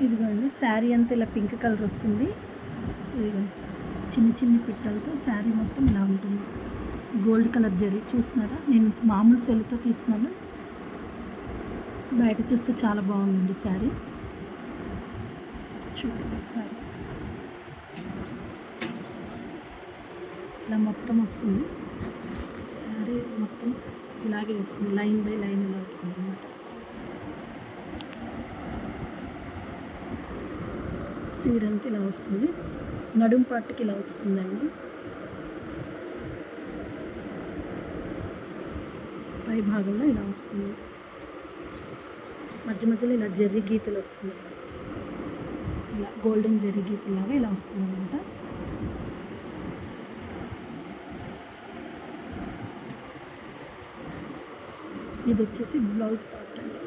ఇదిగోండి శారీ అంతా ఇలా పింక్ కలర్ వస్తుంది. ఇదిగోండి చిన్ని చిన్ని పిట్టలతో శారీ మొత్తం ఇలా ఉంటుంది. గోల్డ్ కలర్ జరీ చూస్తున్నారా, నేను మామూలు సెల్తో తీసినాను. బయట చూస్తే చాలా బాగుందండి శారీ. చూడండి ఒకసారి ఇలా మొత్తం వస్తుంది. శారీ మొత్తం ఇలాగే వస్తుంది, లైన్ బై లైన్ ఇలా వస్తుంది అన్నమాట. సీర అంతా ఇలా వస్తుంది, నడుం పట్టుకి ఇలా వస్తుందండి. పై భాగంలో ఇలా వస్తుంది, మధ్య మధ్యలో ఇలా జర్రీ గీతలు వస్తున్నాయి, ఇలా గోల్డెన్ జర్రీ గీతలాగా ఇలా వస్తుంది అన్నమాట. ఇది వచ్చేసి బ్లౌజ్ పార్ట్ అండి.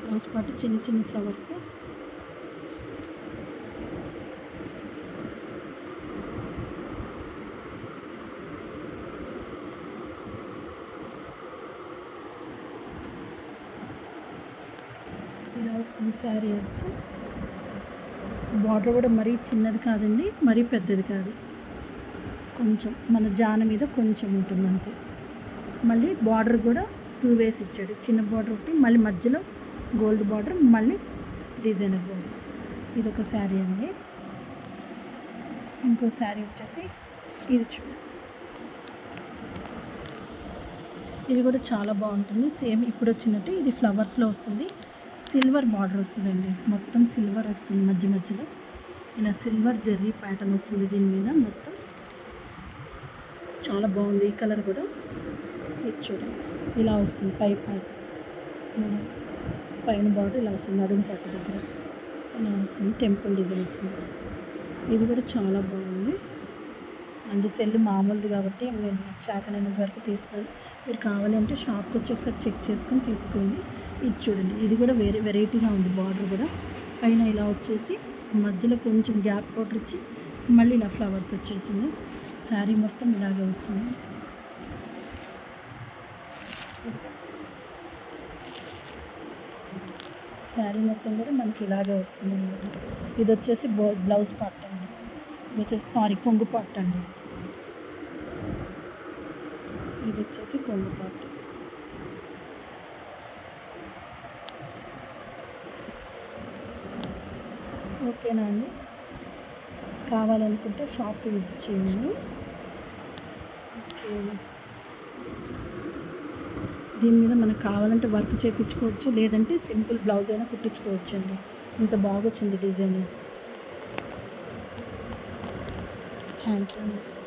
బ్లౌజ్ పార్ట్ చిన్న చిన్న ఫ్లవర్స్తో ఇలా వస్తుంది శారీ అంతా. బార్డర్ కూడా మరీ చిన్నది కాదండి, మరీ పెద్దది కాదు, కొంచెం మన జాన మీద కొంచెం ఉంటుంది అంతే. మళ్ళీ బార్డర్ కూడా 2 వేస్ ఇచ్చాడు, చిన్న బార్డర్ ఒకటి, మళ్ళీ మధ్యలో గోల్డ్ బార్డర్, మళ్ళీ డిజైనర్ బార్డర్. ఇది ఒక శారీ అండి. ఇంకో శారీ వచ్చేసి ఇది చూడండి, ఇది కూడా చాలా బాగుంటుంది. సేమ్ ఇప్పుడు వచ్చినట్టు ఇది ఫ్లవర్స్లో వస్తుంది, సిల్వర్ బార్డర్ వస్తుందండి, మొత్తం సిల్వర్ వస్తుంది. మధ్య మధ్యలో ఇలా సిల్వర్ జెర్రీ ప్యాటర్న్ వస్తుంది దీని మీద మొత్తం. చాలా బాగుంది ఈ కలర్ కూడా. ఇది చూడండి ఇలా వస్తుంది, పైన బార్డర్ ఇలా వస్తుంది, నడుము పట్టు దగ్గర ఇలా వస్తుంది, టెంపుల్ డిజైన్ వస్తుంది. ఇది కూడా చాలా బాగుంది. అంది సెల్ మామూలుది కాబట్టి నేను చేతనైనంత వరకు తీస్తున్నాను. మీరు కావాలంటే షాప్కి వచ్చి ఒకసారి చెక్ చేసుకొని తీసుకోండి. ఇది చూడండి, ఇది కూడా వేరే వెరైటీగా ఉంది. బార్డర్ కూడా పైన ఇలా వచ్చేసి మధ్యలో కొంచెం గ్యాప్ బార్డర్ ఇచ్చి మళ్ళీ ఇలా ఫ్లవర్స్ వచ్చేసింది. శారీ మొత్తం ఇలాగే వస్తుంది. శారీ మొత్తం కూడా మనకి ఇలాగే వస్తుంది అన్నమాట. ఇది వచ్చేసి బ్లౌజ్ పార్ట్ అండి, ఇది వచ్చేసి కొంగు పార్ట్ అండి. ఇది వచ్చేసి కొంగు పార్ట్. ఓకేనా అండి, కావాలనుకుంటే షాప్కి విజిట్ చేయండి. ఓకే, దీని మీద మనకు కావాలంటే వర్క్ చేయించుకోవచ్చు, లేదంటే సింపుల్ బ్లౌజ్ అయినా కుట్టించుకోవచ్చు అండి. ఇంత బాగా వచ్చింది డిజైన్. థ్యాంక్ యూ అండి.